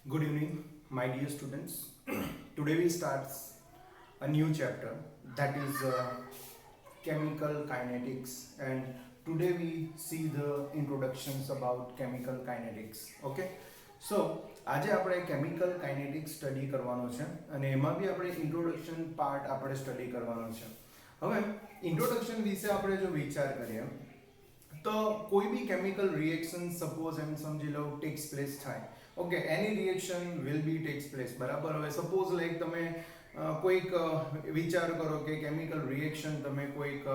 Good evening, my dear students. Today we start a new chapter that is chemical kinetics, and today we see the introductions about chemical kinetics. Okay, so આજે આપણે chemical kinetics study કરવાનો છે અને એમાં બી આપણે introduction part આપણે study કરવાનો છે. હવે ઇન્ટ્રોડક્શન વિશે આપણે જો વિચાર કરીએ તો કોઈ બી કેમિકલ રિએક્શન સપોઝ એમ સમજી લો ટેક્સ પ્લેસ થાય. Okay, any reaction will be tax place, બરાબર. હવે સપોઝ લાઈક તમે કોઈક વિચાર કરો કે કેમિકલ રિએક્શન તમે કોઈક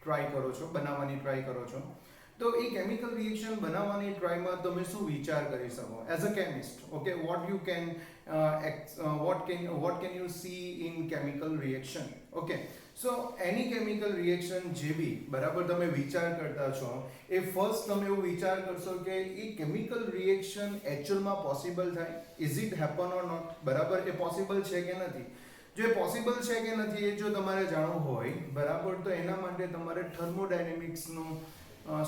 ટ્રાય કરો છો, બનાવવાની ટ્રાય કરો છો, તો એ કેમિકલ રિએક્શન બનાવવાની ટ્રાયમાં તમે શું વિચાર કરી શકો as a chemist? Okay, what can you see in chemical reaction? Okay, so any chemical reaction જે બી બરાબર તમે વિચાર કરતા છો એ ફર્સ્ટ તમે એવું વિચાર કરશો કે એ કેમિકલ રિએક્શન એકચ્યુઅલમાં પોસિબલ થાય, is it happen or not, બરાબર. એ પોસિબલ છે કે નથી? જો એ પોસિબલ છે કે નથી એ જો તમારે જાણવું હોય, બરાબર, તો એના માટે તમારે થર્મોડાયનેમિક્સનું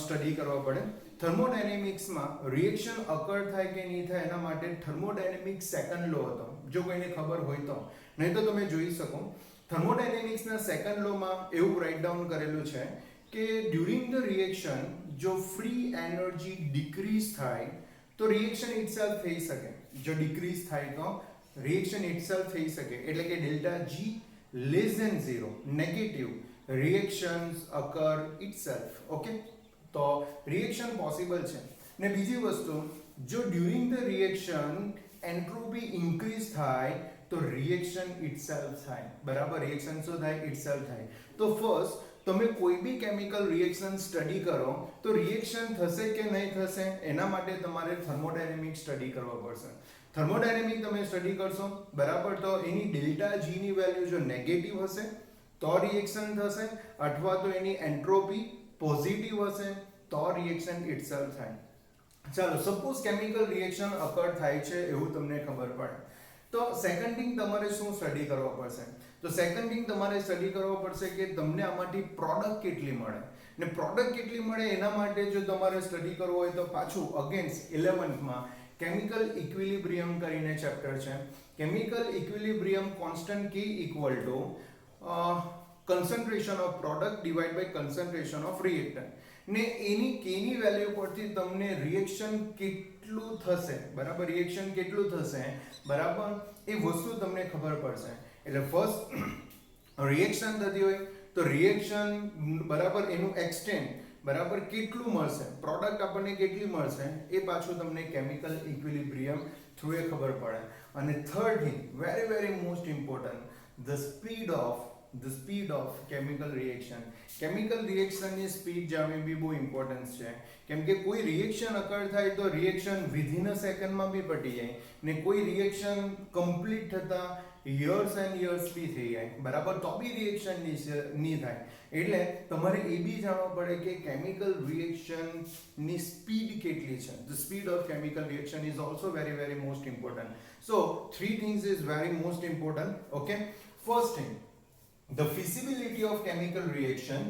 સ્ટડી કરવા પડે. થર્મોડાયનેમિક્સમાં રિએક્શન અકર થાય કે નહીં થાય એના માટે થર્મોડાયનેમિક્સ સેકન્ડ લો હતો, જો કોઈને ખબર હોય તો, નહીં તો તમે જોઈ શકો. થર્મોડાયનેમિક્સના સેકન્ડ લોમાં એવું રાઇટ ડાઉન કરેલું છે કે ડ્યુરિંગ ધ રિએક્શન જો ફ્રી એનર્જી ડિક્રીઝ થાય તો રિએક્શન ઇટસેલ્ફ થઈ શકે. જો ડિક્રીઝ થાય તો રિએક્શન ઇટસેલ્ફ થઈ શકે, એટલે કે delta G less than 0 negative reactions occur itself. Okay, તો રિએક્શન પોસિબલ છે. ને બીજી વસ્તુ, જો during the reaction entropy increase થાય તો રિએક્શન ઇટસેલ્ફ થાય, બરાબર. રિએક્શન શું થાય? ઇટસેલ્ફ થાય. તો ફર્સ્ટ તમે કોઈ બી કેમિકલ રિએક્શન સ્ટડી કરો તો રિએક્શન થશે કે નહીં થશે એના માટે તમારે થર્મોડાયનેમિક સ્ટડી કરવા પડશે. થર્મોડાયનેમિક તમે સ્ટડી કરશો, બરાબર, તો એની ડેલ્ટા જી ની વેલ્યુ જો નેગેટિવ હશે તો રિએક્શન થશે, અથવા તો એની એન્ટ્રોપી પોઝિટિવ હશે તો રિએક્શન ઇટસેલ્ફ થાય. ચાલો, સપોઝ કેમિકલ રિએક્શન અકર થાય છે એવું તમને ખબર પડે, તો સેકન્ડ થિંગ તમારે શું સ્ટડી કરવા પડશે? તો સેકન્ડ થિંગ તમારે સ્ટડી કરવા પડશે કે તમને આમાંથી પ્રોડક્ટ કેટલી મળે, ને પ્રોડક્ટ કેટલી મળે એના માટે જો તમારે સ્ટડી કરવું હોય તો પાછું અગેન્સ્ટ 11th કેમિકલ ઇક્વિલિબ્રિયમ કરીને ચેપ્ટર છે. Chemical equilibrium constant K equal to concentration of product divided by concentration of reactant, ને એની K ની વેલ્યુ પરથી તમને રિએક્શન કેટલું થશે, બરાબર, રિએક્શન કેટલું થશે, બરાબર, એ વસ્તુ તમને ખબર પડશે. એટલે ફર્સ્ટ રિએક્શન થતી હોય તો રિએક્શન, બરાબર, એનું એક્સટેન્ટ, બરાબર, કેટલું મળશે, પ્રોડક્ટ આપણને કેટલી મળશે એ પાછું તમને કેમિકલ ઇક્વિલિબ્રિયમ થ્રુ એ ખબર પડે. અને third thing very very most important, the speed of chemical reaction. Chemical રિએક્શનની સ્પીડ જાણવી બી બહુ ઇમ્પોર્ટન્સ છે, કેમ કે કોઈ રિએક્શન અકર થાય તો રિએક્શન વિધિન અ સેકન્ડમાં બી પટી જાય, ને કોઈ રિએક્શન કમ્પ્લીટ થતા યર્સ એન્ડ યર્સ બી થઈ જાય, બરાબર, તો બી રિએક્શન નહીં થાય. એટલે તમારે એ બી જાણવું પડે કે કેમિકલ રિએક્શનની સ્પીડ કેટલી છે. The speed of chemical reaction is also very very most important. So three things is very most important. Okay, first thing, the feasibility of chemical reaction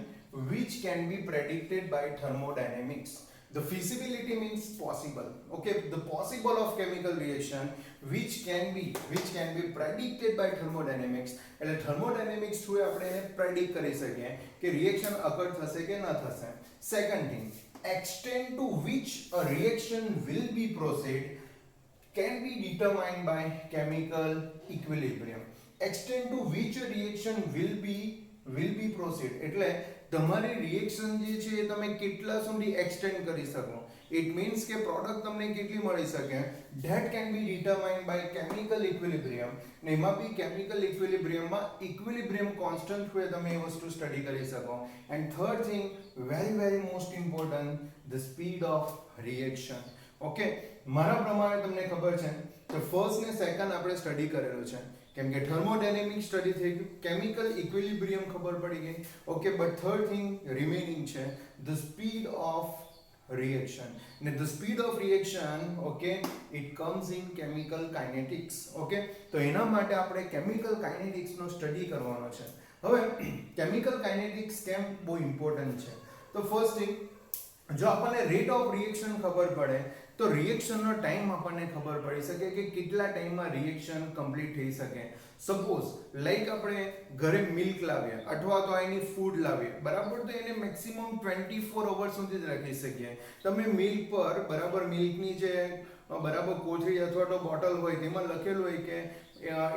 which can be predicted by thermodynamics. The feasibility means possible. Okay, the possible of chemical reaction which can be predicted by thermodynamics. એટલે thermodynamics through આપણે એને predict કરી શકીએ કે reaction અકર થશે કે ન થશે. Second thing, extent to which a reaction will be proceed can be determined by chemical equilibrium. Extent to which a reaction will be proceed, એટલે તમારી રિએક્શન જે છે એ તમે કેટલા સુધી એક્સટેન્ડ કરી શકો. ઇટ મીન્સ કે પ્રોડક્ટ તમને કેટલી મળી શકે, that can be determined by chemical equilibrium. ને એમાં બી કેમિકલ ઇક્વિલિબ્રિયમમાં ઇક્વિલિબ્રિયમ કોન્સ્ટન્ટ થ્રુ તમે એ વસ્તુ સ્ટડી કરી શકો. And third thing very very most important, the speed of reaction. Okay, મારા પ્રમાણે તમને ખબર છે તો ફર્સ્ટ ને સેકન્ડ આપણે સ્ટડી કરેલું છે, કેમ કે થર્મોડાયનેમિક સ્ટડી થઈ ગયું, કેમિકલ ઇક્વિલિબ્રિયમ ખબર પડી ગઈ. Okay, but third thing remaining છે ધ સ્પીડ ઓફ reaction. ને the speed of reaction, okay, it comes in chemical kinetics. Okay, તો એના માટે આપણે chemical kinetics નો સ્ટડી કરવાનો છે. હવે chemical kinetics કેમ બહુ ઇમ્પોર્ટન્ટ છે? તો ફર્સ્ટ થિંગ, જો આપણને રેટ ઓફ રિએક્શન ખબર પડે તો રિએક્શનનો ટાઈમ આપણને ખબર પડી શકે કે કેટલા ટાઈમમાં રિએક્શન કમ્પ્લીટ થઈ શકે. સપોઝ લાઈક આપણે ઘરે મિલ્ક લાવીએ અથવા તો એની ફૂડ લાવીએ બરાબર, તો એને મેક્સિમમ 24 અવર્સ સુધી જ રાખી શકીએ. તમે મિલ્ક પર બરાબર મિલ્કની જે બરાબર કોથળી અથવા તો બોટલ હોય તેમાં લખેલું હોય કે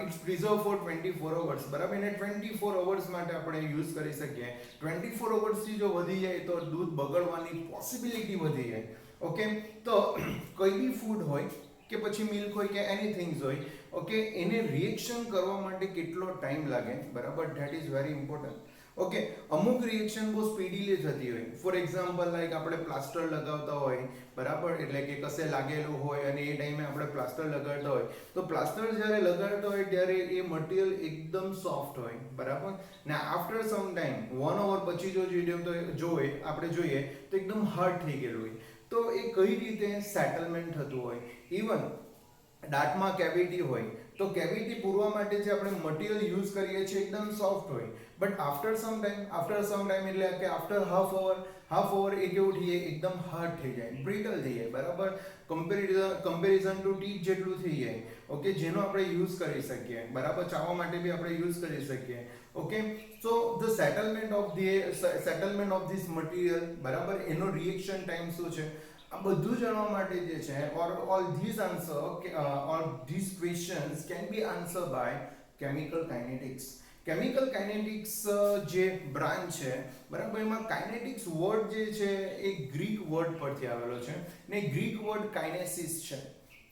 ઇટ્સ પ્રિઝર્વ ફોર 24 અવર્સ બરાબર, એને 24 અવર્સ માટે આપણે યુઝ કરી શકીએ. 24 અવર્સથી જો વધી જાય તો દૂધ બગડવાની પોસિબિલિટી વધી જાય. ઓકે, તો કોઈ બી ફૂડ હોય કે પછી મિલ્ક હોય કે એનીથિંગ્સ હોય, ઓકે, એને રિએક્શન કરવા માટે કેટલો ટાઈમ લાગે બરાબર, that is very important. Okay, અમુક રિએક્શન બહુ સ્પીડીલી થતી હોય. ફોર એક્ઝામ્પલ લાઈક આપણે પ્લાસ્ટર લગાવતા હોય બરાબર, એટલે કે કશે લાગેલું હોય અને એ ટાઈમે આપણે પ્લાસ્ટર લગાડતા હોય, તો પ્લાસ્ટર જ્યારે લગાડતા હોય ત્યારે એ મટીરિયલ એકદમ સોફ્ટ હોય બરાબર, ને આફ્ટર સમ ટાઈમ 1 અવર પછી આપણે જોઈએ તો એકદમ હાર્ડ થઈ ગયેલું હોય. તો એ કઈ રીતે સેટલમેન્ટ થતું હોય. ઇવન દાંતમાં કેવિટી હોય તો કેવિટી પૂરવા માટે જે આપણે મટીરિયલ યુઝ કરીએ છીએ એકદમ સોફ્ટ હોય, બટ આફ્ટર સમ ટાઈમ એટલે કે આફ્ટર હાફ અવર એ કેવું થઈ જાય, એકદમ હાર્ડ થઈ જાય, બ્રિટલ થઈ જાય બરાબર, કમ્પેરિઝન ટુ ટીથ જેટલું થઈ જાય. ઓકે, જેનો આપણે યુઝ કરી શકીએ બરાબર, ચાવવા માટે બી આપણે યુઝ કરી શકીએ. Okay, so the settlement of this material બરાબર, એનો રિએક્શન ટાઈમ શું છે, આ બધું જાણવા માટે જે છે all these questions can be answered by chemical kinetics. Chemical kinetics જે બ્રાન્ચ છે બરાબર, એમાં કાઇનેટિક્સ વર્ડ જે છે એ ગ્રીક વર્ડ પરથી આવેલો છે, ને ગ્રીક વર્ડ કાઇનેસિસ છે.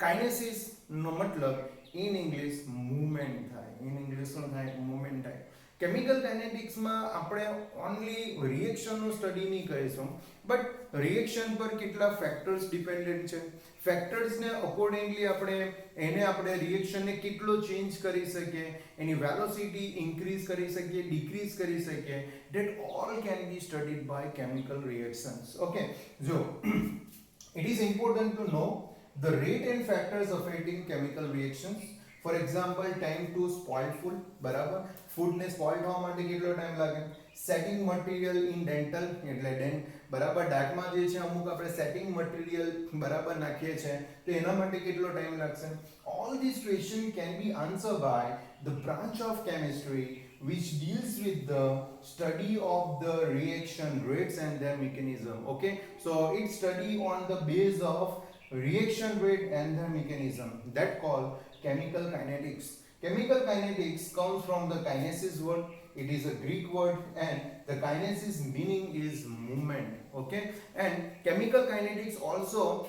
કાઇનેસિસ નો મતલબ ઇન ઇંગ્લિશ મૂવમેન્ટ થાય, ઇન ઇંગ્લિશ શું થાય, મૂવમેન્ટ થાય. કેમિકલ કાઇનેટિક્સમાં આપણે ઓનલી રિએક્શનનું સ્ટડી નહીં કરીશું, બટ રિએક્શન પર કેટલા ફેક્ટર્સ ડિપેન્ડન્ટ છે, ફેક્ટર્સને અકોર્ડિંગલી આપણે રિએક્શનને કેટલો ચેન્જ કરી શકીએ, એની વેલોસિટી ઇન્ક્રીઝ કરી શકીએ, ડિક્રીઝ કરી શકીએ, that all can be studied by chemical reactions. Okay, so it is important to know the rate and factors affecting chemical reactions. For example time to spoil food બરાબર, ફૂડને spoil થવા માટે કેટલો time લાગે. Setting material in dental એટલે બરાબર, દાંતમાં જે છે અમુક આપણે સેટિંગ મટીરિયલ બરાબર નાખીએ છીએ તો એના માટે કેટલો ટાઈમ લાગશે. All this question can be answer by the branch of chemistry which deals with the study of the reaction rates and their mechanism. Okay, so it study on the base of reaction rate and their mechanism, that called chemical kinetics. Chemical kinetics comes from the kinesis word. It is a Greek word and the kinesis meaning is movement. Okay, and chemical kinetics also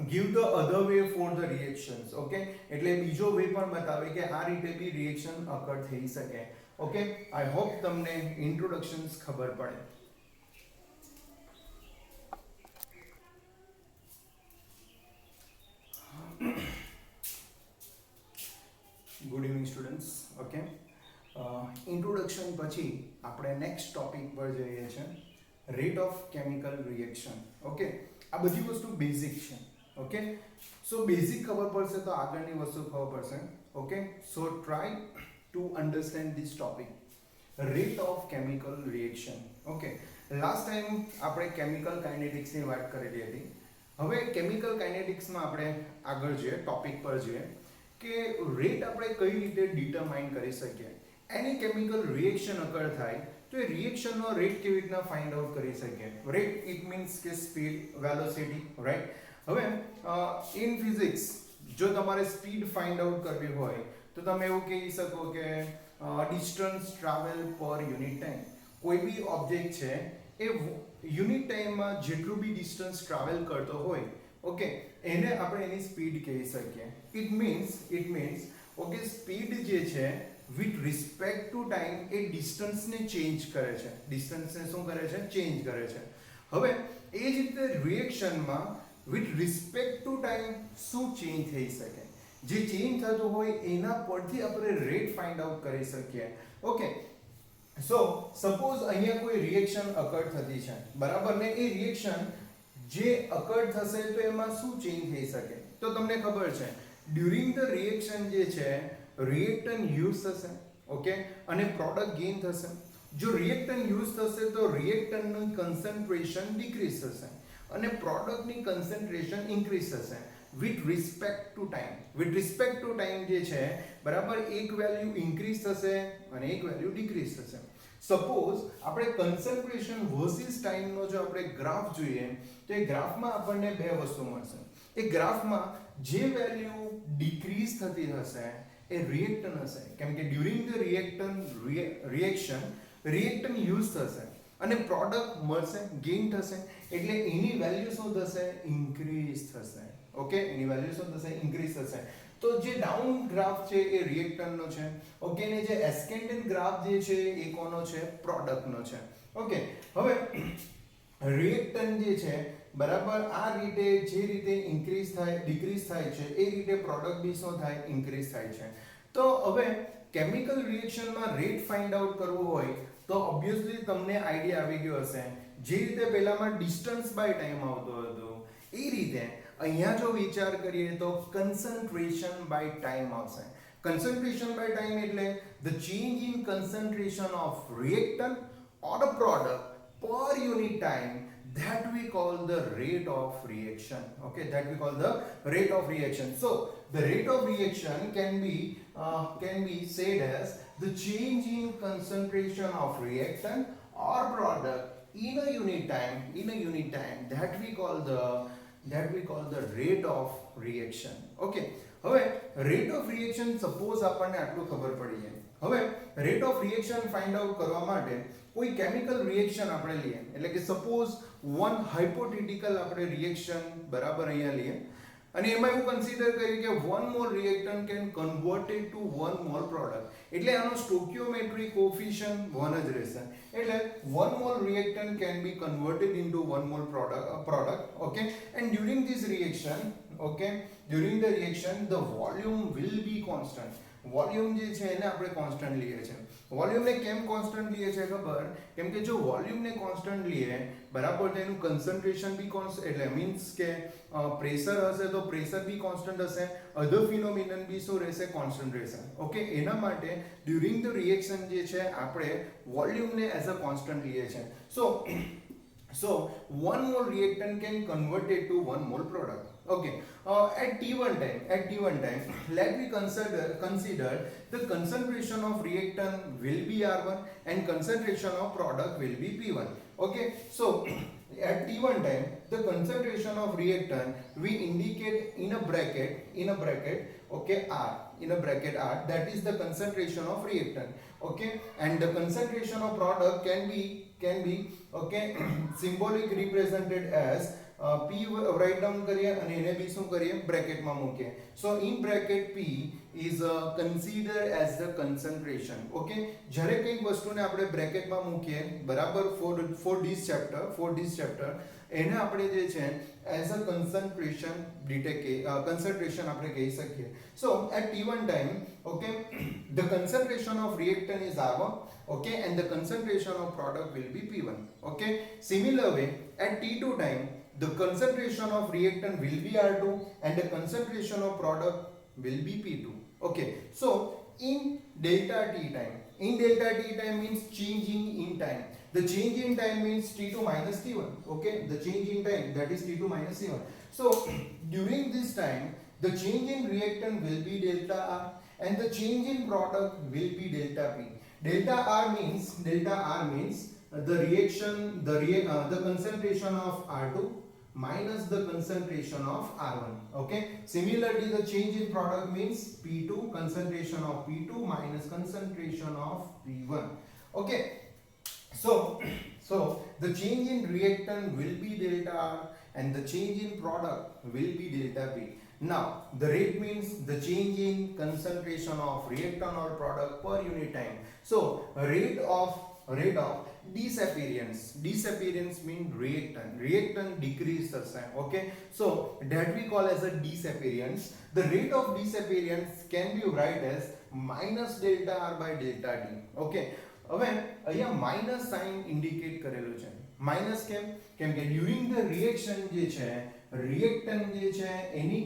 give the other way for the reactions. Okay, એટલે બીજો way પણ બતાવે કે આ રીતે બી reaction અકર થઈ શકે. Okay, I hope તમને ઇન્ટ્રોડક્શન્સ ખબર પડે. Good evening students. Okay, introduction પછી આપણે નેક્સ્ટ ટોપિક પર જઈએ છીએ, rate of chemical reaction. Okay, આ બધી વસ્તુ બેઝિક છે. ઓકે, સો બેઝિક ખબર પડશે તો આગળની વસ્તુ ખબર પડશે. Okay, so try to understand this topic, rate of chemical reaction. Okay, last time આપણે કેમિકલ કાઇનેટિક્સની વાત કરેલી હતી. હવે કેમિકલ કાઇનેટિક્સમાં આપણે આગળ જઈએ, ટોપિક પર જઈએ કે રેટ આપણે કઈ રીતે ડિટરમાઇન કરી શકીએ. એની કેમિકલ રિએક્શન અકર થાય તો એ રિએક્શનનો રેટ કેવી રીતના ફાઇન્ડ આઉટ કરી શકીએ. રેટ ઇટ મીન્સ કે સ્પીડ, વેલોસિટી, રાઈટ. હવે ઇન ફિઝિક્સ જો તમારે સ્પીડ ફાઇન્ડ આઉટ કરવી હોય તો તમે એવું કહી શકો કે ડિસ્ટન્સ ટ્રાવેલ પર યુનિટ ટાઈમ. કોઈ બી ઓબ્જેક્ટ છે એ યુનિટ ટાઈમમાં જેટલું બી ડિસ્ટન્સ ટ્રાવેલ કરતો હોય, ઓકે, એને આપણે એની સ્પીડ કહી શકીએ. ઇટ મીન્સ ઓકે, સ્પીડ જે છે વિથ રિસ્પેક્ટ ટુ ટાઈમ એ ડિસ્ટન્સને ચેન્જ કરે છે, ડિસ્ટન્સને શું કરે છે, ચેન્જ કરે છે. હવે એ જ રીતે રિએક્શનમાં વિથ રિસ્પેક્ટ ટુ ટાઈમ શું ચેન્જ થઈ શકે, જે ચેન્જ થતું હોય એના પરથી આપણે રેટ ફાઇન્ડ આઉટ કરી શકીએ. ઓકે, સો સપોઝ અહીંયા કોઈ રિએક્શન અકર થતી છે બરાબર, ને એ રિએક્શન જે અકર થશે તો એમાં શું ચેન્જ થઈ શકે. તો તમને ખબર છે ડ્યુરિંગ ધ રિએક્શન જે છે રિએક્ટન્ટ યુઝ થશે, ઓકે, અને પ્રોડક્ટ ગેઇન થશે. જો રિએક્ટન્ટ યુઝ થશે તો રિએક્ટન્ટનું કન્સન્ટ્રેશન ડિક્રીઝ થશે અને પ્રોડક્ટની કન્સન્ટ્રેશન ઇન્ક્રીઝ થશે with respect to time. With respect to time જે છે બરાબર, એક વેલ્યુ ઇન્ક્રીઝ થશે અને એક વેલ્યુ ડિક્રીઝ થશે. સપોઝ આપણે કન્સન્ટ્રેશન વર્સિસ ટાઈમનો જો આપણે ગ્રાફ જોઈએ તો એ ગ્રાફમાં આપણને બે વસ્તુ મળશે. એ ગ્રાફમાં જે વેલ્યુ ડિક્રીઝ થતી હશે એ રિએક્ટન્ટ હશે, કેમ કે during the reaction reactant use થશે અને પ્રોડક્ટ મળશે, ગેઇન થશે, એટલે એની વેલ્યુ શું થશે? ઇન્ક્રીઝ થશે. ઓકે, એની વેલ્યુ શું થશે? ઇન્ક્રીઝ થશે. તો જે ડાઉન ગ્રાફ છે એ રિએક્ટન્ટનો છે, ઓકે, ને જે એસ્કેન્ડન્ટ ગ્રાફ જે છે એ કોનો છે? પ્રોડક્ટનો છે. ઓકે, હવે રિએક્ટન્ટ જે છે બરાબર આ રીતે જે રીતે ઇન્ક્રીઝ થાય ડિક્રીઝ થાય છે એ રીતે પ્રોડક્ટ બી શું થાય? ઇન્ક્રીઝ થાય છે. તો હવે કેમિકલ રિએક્શનમાં રેટ ફાઇન્ડ આઉટ કરવો હોય તો ઓબ્વિયસલી તમને આઈડિયા આવી ગયો હશે. જે રીતે પહેલામાં ડિસ્ટન્સ બાય ટાઈમ આવતો હતો એ રીતે અહીંયા જો વિચાર કરીએ તો કન્સન્ટ્રેશન બાય ટાઈમ આવશે. કન્સન્ટ્રેશન બાય ટાઈમ એટલે the change in concentration of reactant or a product per unit time, that we call the rate of reaction. Okay, that we call the rate of reaction. So the rate of reaction can be said as the change in concentration of reactant or product in a unit time, that we call the rate of reaction. Okay, હવે rate of reaction suppose આપણને આટલું ખબર પડી જાય. હવે rate of reaction find out કરવા માટે કોઈ કેમિકલ રિએક્શન આપણે લઈએ, એટલે કે સપોઝ વન હાઇપોથેટિકલ આપણે રિએક્શન બરાબર અહીંયા લઈએ અને એમાં એવું કન્સિડર કરીએ કે 1 mole reactant can converted to 1 mole product, એટલે આનો સ્ટોઇકિયોમેટ્રિક કોએફિશિયન્ટ 1 જ રહેશે. એટલે 1 mole reactant can be converted into 1 mole product. Okay, and during this reaction, okay, during the reaction the volume will be constant. Volume જે છે એને આપણે constant લઈએ છીએ. વોલ્યુમને કેમ કોન્સ્ટન્ટ લઈએ છે ખબર? કેમ કે જો વોલ્યુમને કોન્સ્ટન્ટ લઈએ બરાબર તો એનું કન્સન્ટ્રેશન બી કોન્સ્ટન્ટ, એટલે મીન્સ કે પ્રેશર હશે તો પ્રેશર બી કોન્સ્ટન્ટ હશે, અધર ફિનોમિનન બી શું રહેશે? કોન્સ્ટન્ટ રહેશે. ઓકે, એના માટે ડ્યુરિંગ ધ રિએક્શન જે છે આપણે વોલ્યુમને એઝ અ કોન્સ્ટન્ટ લઈએ છીએ. So 1 mole reactant can convert it to 1 mole product. Okay, at T1 time let me consider the concentration of reactant will be R1 and concentration of product will be P1. Okay, so at T1 time the concentration of reactant we indicate in a bracket, okay, R, in a bracket R, that is the concentration of reactant. Okay, and the concentration of product can be okay symbolic represented as P write down કરીએ અને એને બી શું કરીએ? બ્રેકેટમાં મૂકીએ. So in bracket P is considered as the concentration. Okay, જ્યારે કંઈક વસ્તુને આપણે બ્રેકેટમાં મૂકીએ બરાબર for this chapter એને આપણે જે છે as a concentration concentration આપણે કહી શકીએ. So at T1 time, okay, the concentration of reactant is R1, okay, and the concentration of product will be P1. Okay, similar way at T2 time the concentration of reactant will be R2 and the concentration of product will be P2. Okay, so in delta T time means changing in time. The change in time means T2 minus T1. Okay, the change in time, that is T2 minus T1. So during this time the change in reactant will be delta R and the change in product will be delta P. Delta R means the concentration of R2 minus the concentration of R1. Okay, similarly the change in product means P2, concentration of P2 minus concentration of P1. Okay, so the change in reactant will be delta R and the change in product will be delta P. Now the rate means the change in concentration of reactant or product per unit time. So rate of disappearance means reactant decrease થશે. Okay, so that we call as a disappearance. The rate of disappearance can be write as minus delta R by delta T. Okay, હવે અહીંયા minus sign indicate કરેલું છે. Minus કેમ? કેમ કે during the reaction જે છે રિએક્ટન્ટ જે છે એની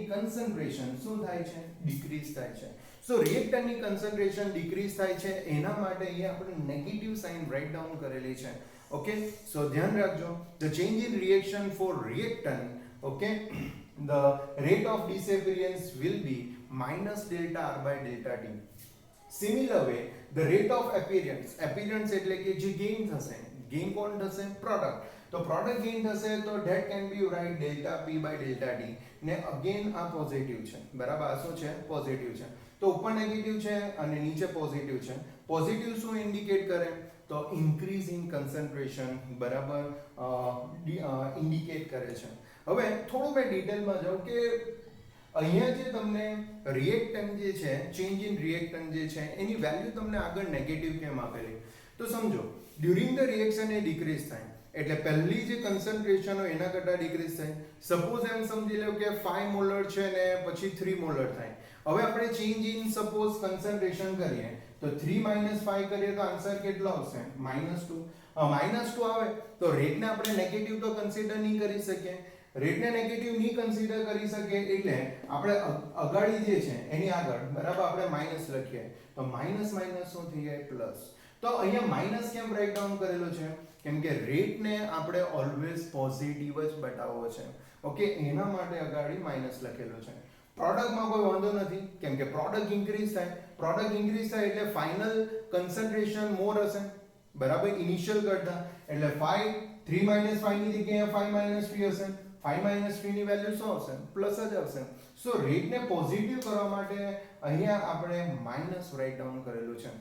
કન્સન્ટ્રેશન શું થાય છે? ડિક્રીઝ થાય છે. સો રિએક્ટરની કન્સન્ટ્રેશન ડિક્રીઝ થાય છે એના માટે અહીંયા આપણે નેગેટિવ સાઇન રાઇટ ડાઉન કરેલી છે. ઓકે, સો ધ્યાન રાખજો, the change in reaction for reactant, okay, the rate of disappearance will be minus delta R by delta T. Similar way, the rate of appearance, appearance એટલે કે જે gain થશે, gain કોણ થશે? Product. તો product gain થશે તો that can be write delta P by delta T. ને again આ પોઝિટિવ છે, બરાબર? આ શું છે? પોઝિટિવ છે. તો ઉપર નેગેટિવ છે અને નીચે પોઝિટિવ છે. પોઝિટિવ શું ઇન્ડિકેટ કરે? તો ઇન્ક્રીઝ ઇન કન્સન્ટ્રેશન, બરાબર, ઇન્ડિકેટ કરે છે. હવે થોડું મેં ડિટેલમાં જાઉં કે અહીંયા જે તમને રિએક્ટન્ટ જે છે, ચેન્જ ઇન રિએક્ટન્ટ જે છે એની વેલ્યુ તમને આગળ નેગેટિવ કેમ આપેલી? તો સમજો, during the reaction A decrease થાય એટલે પહેલી જે કન્સન્ટ્રેશન હોય એના કરતાં ડિક્રીઝ થાય. સપોઝ એમ સમજી લો કે 5 મોલર છે ને પછી 3 મોલર થાય. હવે આપણે ચેન્જ ઇન સપોઝ કન્સન્ટ્રેશન કરીએ તો 3 - 5 કરીએ તો આન્સર કેટલો આવશે? -2. -2 આવે તો રેટને આપણે નેગેટિવ તો કન્સિડર નહીં કરી શકીએ. રેટને નેગેટિવ નહીં કન્સિડર કરી શકીએ એટલે આપણે અગાડી જે છે એની આગળ, બરાબર, આપણે માઈનસ લખીએ તો માઈનસ માઈનસ શું થઈ જાય? પ્લસ. તો અહીંયા માઈનસ કેમ રાઇટ ડાઉન કરેલો છે? કેમ કે રેટને આપણે ઓલવેઝ પોઝિટિવ જ બતાવવો છે. ઓકે, એના માટે અગાડી માઈનસ લખેલો છે. પ્રોડક્ટમાં કોઈ વાંધો નથી કેમ કે પ્રોડક્ટ ઇન્ક્રીઝ થાય. પ્રોડક્ટ ઇન્ક્રીઝ થાય એટલે ફાઇનલ કન્સન્ટ્રેશન મોર હશે, બરાબર, ઇનિશિયલ કરતા. એટલે 5 3 - 5 ની જગ્યાએ 5 - 3 હશે. 5 - 3 ની વેલ્યુ શું આવશે? પ્લસ જ આવશે. સો રેટને પોઝિટિવ કરવા માટે અહીંયા આપણે માઈનસ રાઇટ ડાઉન કરેલું છે.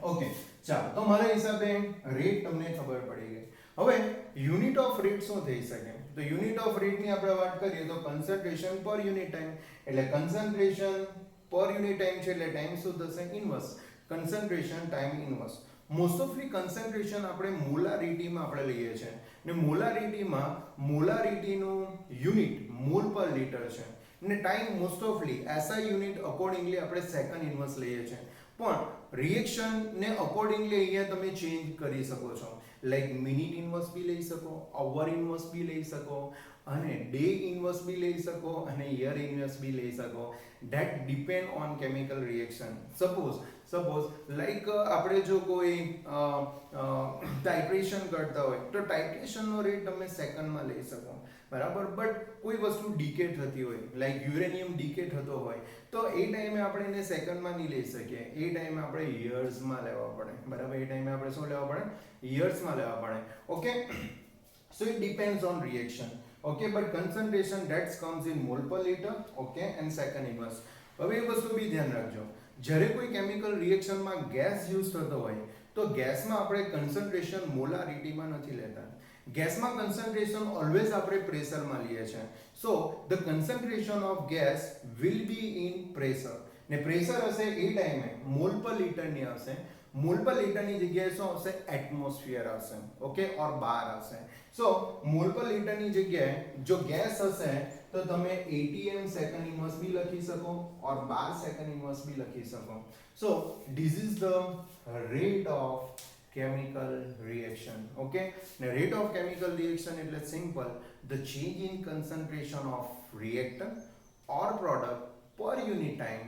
ઓકે, ચાલો, તો મારા હિસાબે રેટ તમને ખબર પડી ગઈ. હવે યુનિટ ઓફ રેટ શું થઈ શકે? તો યુનિટ ઓફ રેટ ની આપણે વાત કરીએ તો કન્સન્ટ્રેશન પર યુનિટ ટાઈમ, એટલે કન્સન્ટ્રેશન પર યુનિટ ટાઈમ છે એટલે ટાઈમ શું થશે? Inverse. Concentration time inverse. Most ઓફલી કન્સન્ટ્રેશન આપણે મોલારિટીમાં આપણે લઈએ છીએ ને મોલારિટીમાં મોલારિટીનું યુનિટ મોલ પર લિટર છે ને ટાઈમ મોસ્ટ ઓફલી એસઆઈ યુનિટ અકોર્ડિંગલી આપણે સેકન્ડ ઇન્વર્સ લઈએ છીએ. પણ રિએક્શન ને અકોર્ડિંગલી અહીંયા તમે ચેન્જ કરી શકો છો. લાઈક મિનિટ ઇન્વર્સ બી લઈ શકો, અવર ઇન્વર્સ બી લઈ શકો અને ડે ઇન્વર્સ બી લઈ શકો અને યર ઇન્વર્સ બી લઈ શકો. That depend on chemical reaction. Suppose like આપણે જો કોઈ ટાઇટ્રેશન કરતા હોય તો ટાઇટ્રેશનનો રેટ તમે સેકન્ડમાં લઈ શકો, બરાબર. બટ કોઈ વસ્તુ ડીકે થતી હોય, લાઈક યુરેનિયમ ડીકે થતો હોય તો એ ટાઈમે આપણે એને સેકન્ડમાં નહીં લઈ શકીએ. એ ટાઈમે આપણે યર્સમાં લેવા પડે, બરાબર. એ ટાઈમે આપણે શું લેવા પડે? યર્સમાં લેવા પડે. Okay, so it depends on reaction. Okay, but concentration that comes in mole per liter, okay, and second inverse. હવે એ વસ્તુ બી ધ્યાન રાખજો, જ્યારે કોઈ કેમિકલ રિએક્શનમાં ગેસ યુઝ થતો હોય તો ગેસમાં આપણે કન્સન્ટ્રેશન મોલારિટીમાં નથી લેતા. ગેસમાં કન્સન્ટ્રેશન ઓલવેઝ આપણે પ્રેશરમાં લઈએ છીએ. So the concentration of gas will be in pressure ને પ્રેશર હશે એ ટાઈમે મોલ પર લિટરની આવશે. મોલ પર લિટરની જગ્યાએ શું આવશે? એટમોસ્ફિયર આવશે, ઓકે, ઓર બાર આવશે. સો મોલ પર લિટરની જગ્યાએ જો ગેસ હશે તો તમે ATM સેકન્ડ ઇન્વર્સ બી લખી શકો ઓર બાર સેકન્ડ ઇન્વર્સ બી લખી શકો. So this is the rate of chemical reaction. Okay, now rate of chemical reaction એટલે simple, the change in concentration of reactant or product per unit time,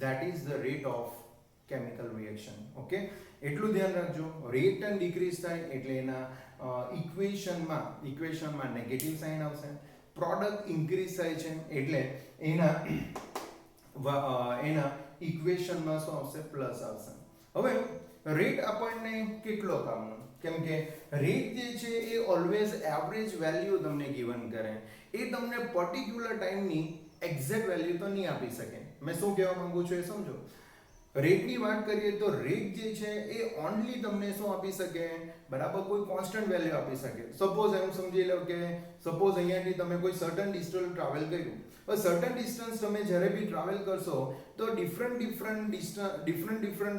that is the rate of chemical reaction. Okay, એટલું ધ્યાન રાખજો. reactant decrease થાય એટલે એના ઇક્વેશનમાં negative sign આવશે. Product increase થાય છે એટલે એના ઇક્વેશનમાં શું આવશે? પ્લસ આવશે. હવે રેટ આપણને કેટલો કામનો? કેમ કે રેટ જે છે એ ઓલવેઝ એવરેજ વેલ્યુ તમને ગિવન કરે. એ તમને પર્ટિક્યુલર ટાઈમની એક્ઝેક્ટ વેલ્યુ તો નહીં આપી શકે. મેં શું કહેવા માંગુ છું એ સમજો. રેટની વાત કરીએ તો રેટ જે છે એ ઓનલી તમને શું આપી શકે? બરાબર, કોઈ કોન્સ્ટન્ટ વેલ્યુ આપી શકે. સપોઝ એમ સમજી લો કે સપોઝ અહીંયાથી તમે કોઈ સર્ટન ડિસ્ટન્સ ટ્રાવેલ કર્યું, પણ સર્ટન ડિસ્ટન્સ તમે જ્યારે બી ટ્રાવેલ કરશો તો ડિફરન્ટ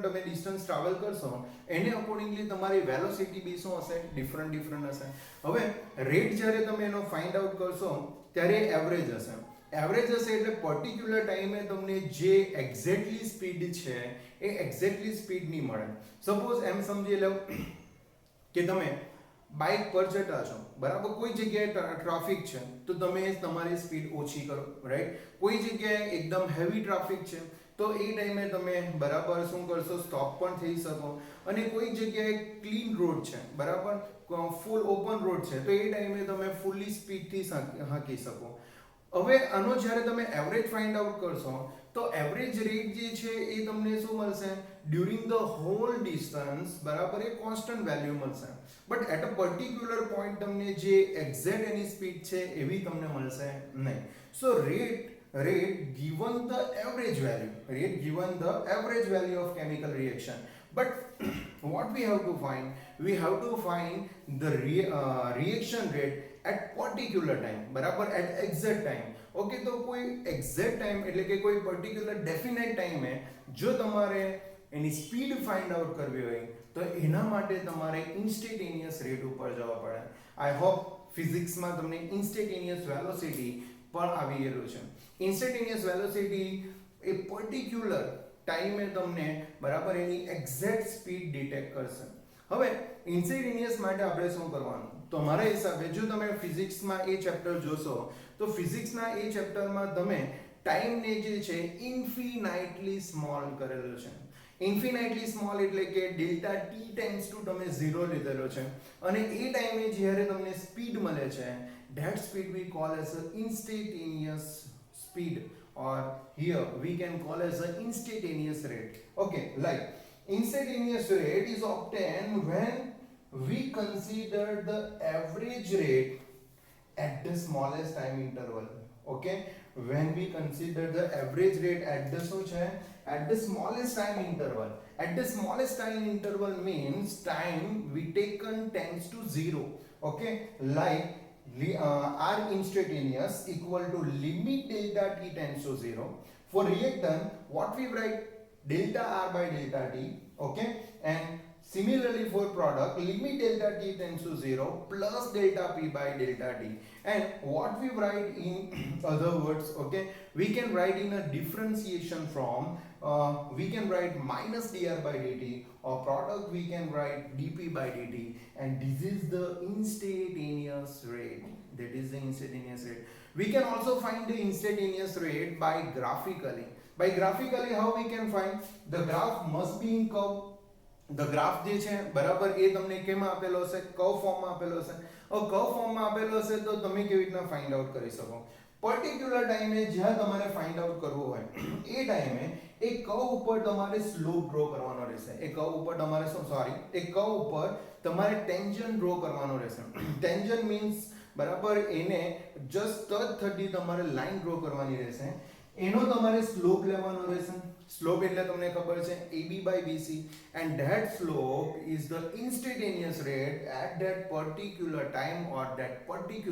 તમે ડિસ્ટન્સ ટ્રાવેલ કરશો એને અકોર્ડિંગલી તમારી વેલોસિટી બી શું હશે? ડિફરન્ટ હશે. હવે રેટ જ્યારે તમે એનો ફાઇન્ડ આઉટ કરશો ત્યારે એવરેજ હશે. એવરેજ હશે એટલે પર્ટિક્યુલર ટાઈમે તમને જે એક્ઝેક્ટલી સ્પીડ છે એ એક્ઝેક્ટલી સ્પીડ નહીં મળે. સપોઝ એમ સમજી લો કે તમે બાઇક પર જતા છો, બરાબર, કોઈ જગ્યાએ ટ્રાફિક છે તો તમે તમારી સ્પીડ ઓછી કરો, રાઈટ. કોઈ જગ્યાએ એકદમ હેવી ટ્રાફિક છે તો એ ટાઈમે તમે બરાબર શું કરશો, સ્ટોપ પણ થઈ શકો. અને કોઈ જગ્યાએ ક્લીન રોડ છે, બરાબર ફૂલ ઓપન રોડ છે, તો એ ટાઈમે તમે ફૂલી સ્પીડથી હાંકી શકો. હવે આનો જ્યારે તમે એવરેજ ફાઇન્ડ આઉટ કરશો તો એવરેજ રેટ જે છે એ તમને શું મળશે, ડ્યુરિંગ ધ હોલ ડિસ્ટન્સ, બરાબર એ કોન્સ્ટન્ટ વેલ્યુ મળશે. But at a particular point તમને જે એક્ઝેક્ટ એની સ્પીડ છે એવી તમને મળશે નહીં. સો rate given the average value of chemical reaction. But what we have to find, we have to find the reaction rate at particular time, બરાબર at exact time. Okay, તો કોઈ એક્ઝેક્ટ ટાઈમ એટલે કે કોઈ પર્ટિક્યુલર ડેફિનેટ ટાઈમે જો તમારે એની speed find out કરવી હોય તો એના માટે તમારે ઇન્સ્ટેન્ટેનિયસ રેટ ઉપર જવા પડે. આઈ હોપ ફિઝિક્સમાં તમને ઇન્સ્ટેન્ટેનિયસ વેલોસિટી પણ આવી ગયેલું છે. ઇન્સ્ટેન્ટેનિયસ વેલોસિટી એ પર્ટિક્યુલર ટાઈમે તમને બરાબર એની એક્ઝેક્ટ સ્પીડ ડિટેક્ટ કરશે. હવે ઇન્સ્ટેન્ટેનિયસ માટે આપણે શું કરવાનું, તો મારા હિસાબે જો તમે ફિઝિક્સમાં એ ચેપ્ટર જોશો તો ફિઝિક્સના એ ચેપ્ટરમાં તમે ટાઈમને જે છે ઇન્ફિનાઇટલી સ્મોલ કરેલો છે. ઇન્ફિનાઇટલી સ્મોલ એટલે કે ડેલ્ટા ટી ટાઈમ્સ ટુ તમે 0 લીધેલો છે. અને એ ટાઈમે જ્યારે તમને સ્પીડ મળે છે, that speed we call as a instantaneous speed, or here we can call as a instantaneous rate. Okay, like instantaneous rate is obtained when we consider the average rate at the smallest time interval. Okay, when we consider the average rate at the at the smallest time interval. At the smallest time interval means time we taken tends to 0. Okay, like R instantaneous equal to limit delta t tends to 0. For reactant, what we write, delta R by delta t. Okay, and similarly for product, limit delta t tends to 0 plus delta p by delta t. And what we write in other words, okay, we can write in a differentiation from we can write minus dr by dt, or product we can write dp by dt, and this is the instantaneous rate. That is the instantaneous rate. We can also find the instantaneous rate by graphically. By graphically, how we can find? The graph must be in curve. The graph જે છે બરાબર એ તમને કેમાં આપેલો હશે, curve ફોર્મમાં આપેલો હશે. હવે કર્વ ફોર્મમાં આપેલો હશે તો તમે કેવી રીતના ફાઇન્ડ આઉટ કરી શકો, પર્ટિક્યુલર ટાઈમે જ્યાં તમારે ફાઇન્ડ આઉટ કરવું હોય એ ટાઈમે એ કર્વ ઉપર તમારે સ્લોપ ડ્રો કરવાનો રહેશે. એ કર્વ ઉપર તમારે એ કર્વ ઉપર તમારે ટેન્જન્ટ ડ્રો કરવાનો રહેશે. ટેન્જન્ટ મીન્સ બરાબર એને જસ્ટ ટચ થતી તમારે લાઈન ડ્રો કરવાની રહેશે. એનો તમારે સ્લોપ લેવાનો રહેશે. સ્લોપ એટલે તમને ખબર છે AB by BC, and that slope is the instantaneous rate at that particular time or that particular